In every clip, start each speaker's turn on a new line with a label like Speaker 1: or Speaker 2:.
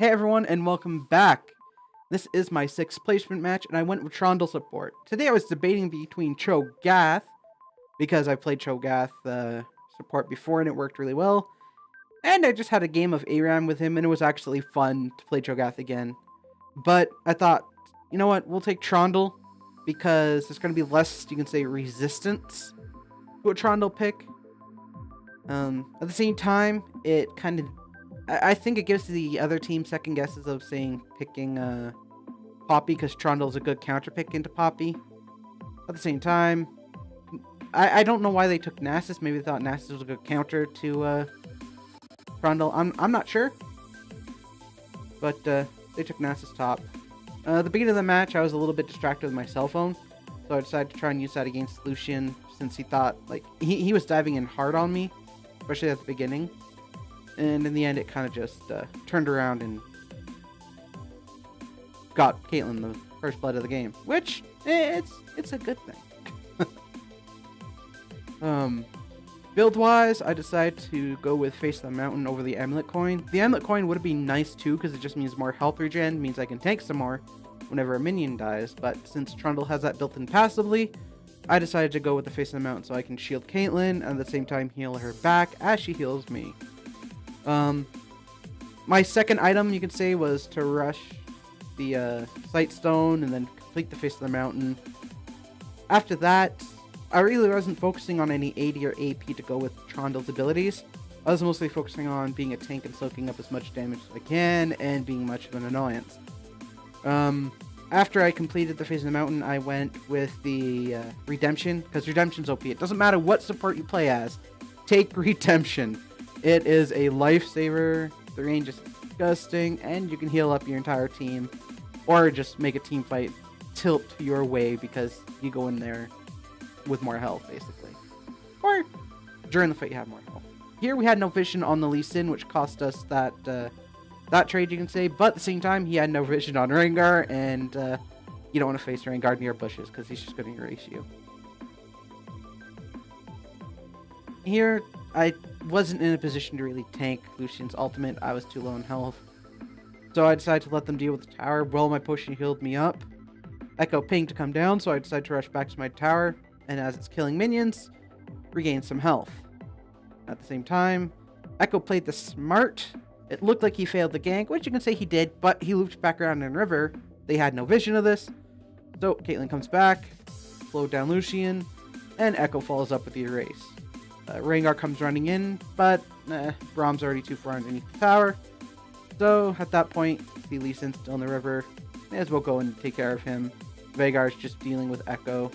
Speaker 1: Hey everyone, and welcome back. This is my 6th placement match, and I went with Trundle support. Today I was debating between Cho'Gath, because I played Cho'Gath support before and it worked really well, and I just had a game of ARAM with him and it was actually fun to play Cho'Gath again. But I thought, you know what, we'll take Trundle, because there's going to be less, you can say, resistance to a Trundle pick. At the same time, it kind of I think it gives the other team second guesses of picking Poppy, because Trundle's a good counter pick into Poppy. At the same time, I don't know why they took Nasus. Maybe they thought Nasus was a good counter to Trundle. I'm not sure, but they took Nasus top. At the beginning of the match, I was a little bit distracted with my cell phone, so I decided to try and use that against Lucian, since he thought, like, he was diving in hard on me, especially at the beginning. And in the end, it kind of just turned around and got Caitlyn the first blood of the game, which it's a good thing. Build-wise, I decided to go with Face of the Mountain over the Amulet Coin. The Amulet Coin would have been nice too, because it just means more health regen, means I can tank some more whenever a minion dies. But since Trundle has that built in passively, I decided to go with the Face of the Mountain so I can shield Caitlyn and at the same time heal her back as she heals me. My second item, you could say, was to rush the Sight Stone and then complete the Face of the Mountain. After that, I really wasn't focusing on any AD or AP to go with Trundle's abilities. I was mostly focusing on being a tank and soaking up as much damage as I can and being much of an annoyance. After I completed the Face of the Mountain, I went with the Redemption, because Redemption's OP. It doesn't matter what support you play as, take Redemption. It is a lifesaver, the range is disgusting, and you can heal up your entire team, or just make a team fight tilt your way because you go in there with more health, basically. Or during the fight you have more health. Here we had no vision on the Lucian, which cost us that trade, you can say, but at the same time he had no vision on Rengar, and you don't want to face Rengar near bushes because he's just going to erase you. Here, I wasn't in a position to really tank Lucian's ultimate. I was too low in health. So I decided to let them deal with the tower while my potion healed me up. Echo pinged to come down, so I decided to rush back to my tower, and as it's killing minions, regain some health. At the same time, Echo played the smart. It looked like he failed the gank, which you can say he did, but he looped back around in river. They had no vision of this. So Caitlyn comes back, slowed down Lucian, and Echo follows up with the erase. Rengar comes running in, but Braum's already too far underneath the tower. So at that point, the Lee Sin's still in the river. May as well go and take care of him. Veigar's just dealing with Echo.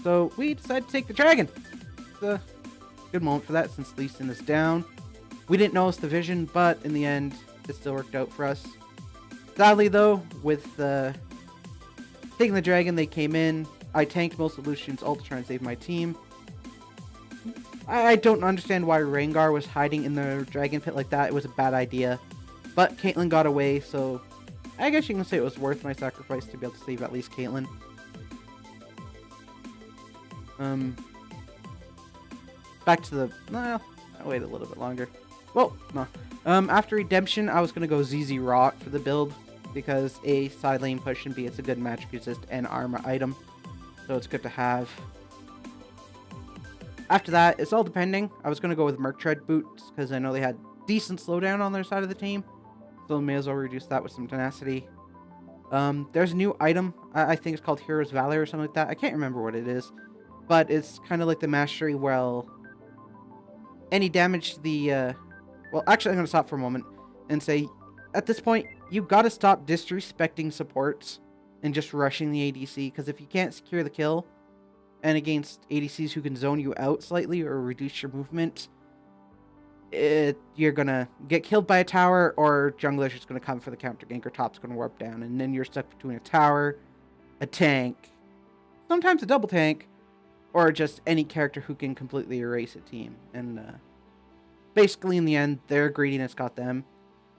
Speaker 1: So we decide to take the dragon. It's a good moment for that since Lee Sin is down. We didn't notice the vision, but in the end, it still worked out for us. Sadly though, with taking the dragon, they came in. I tanked most of Lucian's ult to try and save my team. I don't understand why Rengar was hiding in the dragon pit like that. It was a bad idea. But Caitlyn got away, so I guess you can say it was worth my sacrifice to be able to save at least Caitlyn. Back to the... I'll wait a little bit longer. Well, no. After Redemption, I was going to go ZZ Rot for the build, because A, side lane push, and B, it's a good magic resist and armor item. So it's good to have. After that, it's all depending. I was going to go with Merc Tread boots, because I know they had decent slowdown on their side of the team. So I may as well reduce that with some tenacity. There's a new item. I think it's called Hero's Valor or something like that. I can't remember what it is. But it's kind of like the mastery, well, any damage to the... well, actually, I'm going to stop for a moment and say, at this point, you've got to stop disrespecting supports and just rushing the ADC, because if you can't secure the kill, and against ADCs who can zone you out slightly or reduce your movement, you're gonna get killed by a tower, or jungler's just gonna come for the counter gank, or top's gonna warp down, and then you're stuck between a tower, a tank, sometimes a double tank, or just any character who can completely erase a team. And basically, in the end, their greediness got them.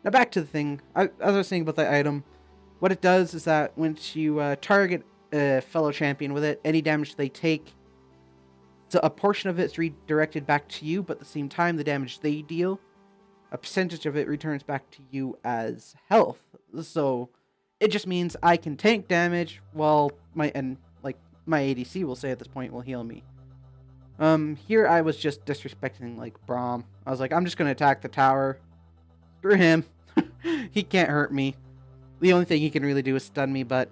Speaker 1: Now back to the thing. As I was saying about the item, what it does is that once you target a fellow champion with it, any damage they take, so a portion of it's redirected back to you, but at the same time, the damage they deal a percentage of it returns back to you as health. So it just means I can tank damage while my ADC will say at this point will heal me. Here I was just disrespecting like Braum. I was like, I'm just gonna attack the tower. Screw him. He can't hurt me. The only thing he can really do is stun me, but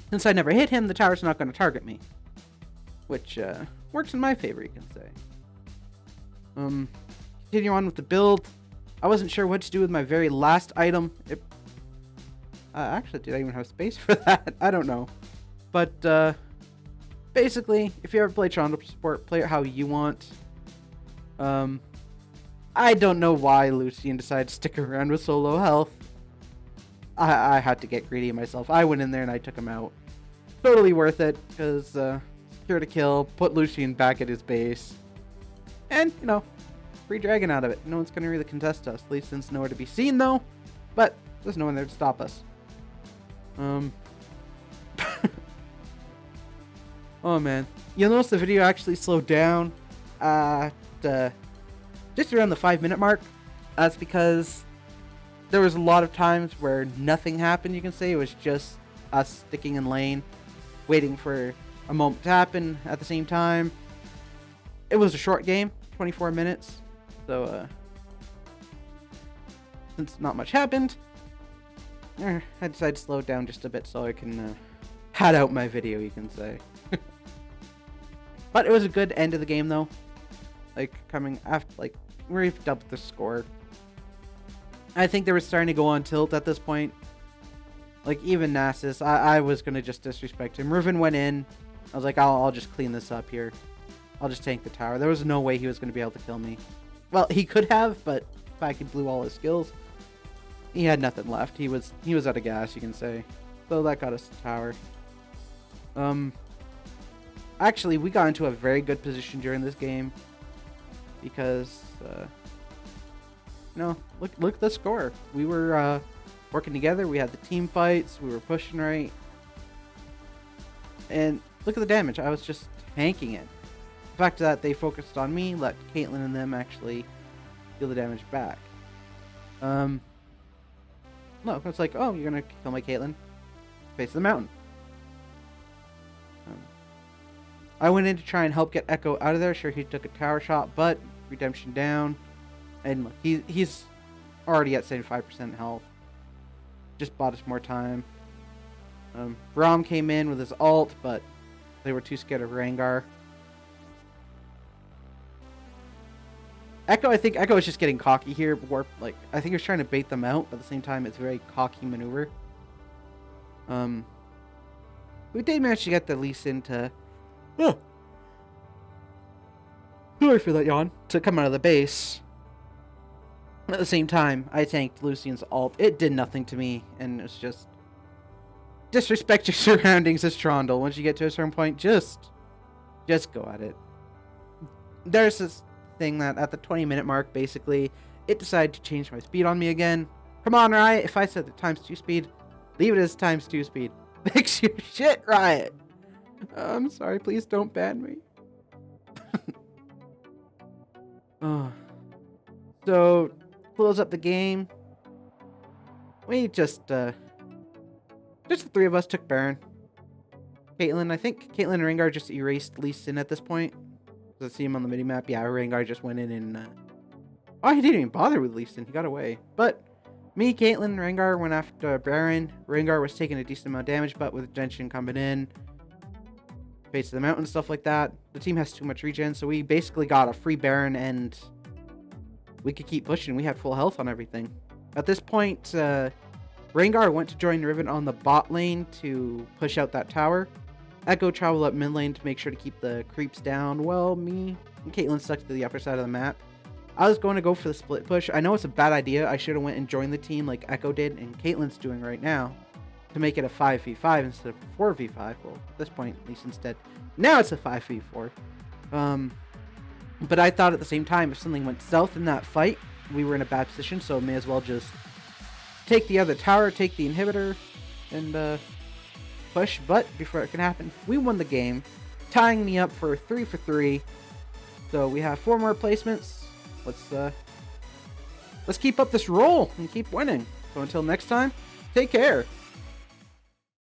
Speaker 1: since I never hit him, the tower's not gonna target me. Which works in my favor, you can say. Continue on with the build. I wasn't sure what to do with my very last item. Actually, did I even have space for that? I don't know. But basically, if you ever play Trundle support, play it how you want. I don't know why Lucian decided to stick around with so low health. I had to get greedy myself. I went in there and I took him out. Totally worth it, because secure to kill, put Lucian back at his base. And, you know, free dragon out of it. No one's going to really contest us. Lucian's nowhere to be seen, though. But there's no one there to stop us. Oh, man. You'll notice the video actually slowed down at just around the 5-minute mark. That's because there was a lot of times where nothing happened, you can say. It was just us sticking in lane, waiting for a moment to happen at the same time. It was a short game, 24 minutes. So, since not much happened, I decided to slow it down just a bit so I can pad out my video, you can say. But it was a good end of the game, though. Like, coming after, like, we've doubled the score. I think they were starting to go on tilt at this point. Like, even Nasus, I was going to just disrespect him. Riven went in. I was like, I'll just clean this up here. I'll just tank the tower. There was no way he was going to be able to kill me. Well, he could have, but the fact he blew all his skills, he had nothing left. He was out of gas, you can say. So that got us the tower. Actually, we got into a very good position during this game. Because, no, look at the score. We were working together. We had the team fights. We were pushing right. And look at the damage. I was just tanking it. The fact that they focused on me, let Caitlyn and them actually deal the damage back. No, it's like, oh, you're gonna kill my Caitlyn. Face of the mountain. I went in to try and help get Echo out of there. Sure, he took a tower shot, but redemption down. And look, he's already at 75% health. Just bought us more time. Braum came in with his ult, but they were too scared of Rengar. Echo, I think Echo is just getting cocky here. I think he was trying to bait them out, but at the same time, it's a very cocky maneuver. We did manage to get the Lucian to... Oh! Sorry for that yawn. To come out of the base. At the same time, I tanked Lucian's ult. It did nothing to me, and it's just... Disrespect your surroundings as Trundle. Once you get to a certain point, just go at it. There's this thing that at the 20-minute mark, basically, it decided to change my speed on me again. Come on, Riot. If I said the ×2 speed, leave it as ×2 speed. Fix your shit, Riot. I'm sorry, please don't ban me. Oh. So, close up the game. We just the three of us took Baron. Caitlyn, I think Caitlyn and Rengar just erased Lucian at this point. Does it see him on the minimap? Yeah, Rengar just went in and... Oh, he didn't even bother with Lucian. He got away. But me, Caitlyn, Rengar went after Baron. Rengar was taking a decent amount of damage, but with Genshin coming in, base of the mountain, stuff like that, the team has too much regen, so we basically got a free Baron, and we could keep pushing. We had full health on everything. At this point, Rengar went to join Riven on the bot lane to push out that tower. Echo traveled up mid lane to make sure to keep the creeps down. Well, me and Caitlyn stuck to the upper side of the map. I was going to go for the split push. I know it's a bad idea. I should have went and joined the team like Echo did and Caitlyn's doing right now to make it a 5v5 instead of a 4v5. Well, at this point, at least instead. Now it's a 5v4. But I thought at the same time, if something went south in that fight, we were in a bad position, so may as well just take the other tower, take the inhibitor, and push. But before it can happen, we won the game, tying me up for 3 for 3. So we have 4 more placements. Let's let's keep up this roll and keep winning. So until next time, take care.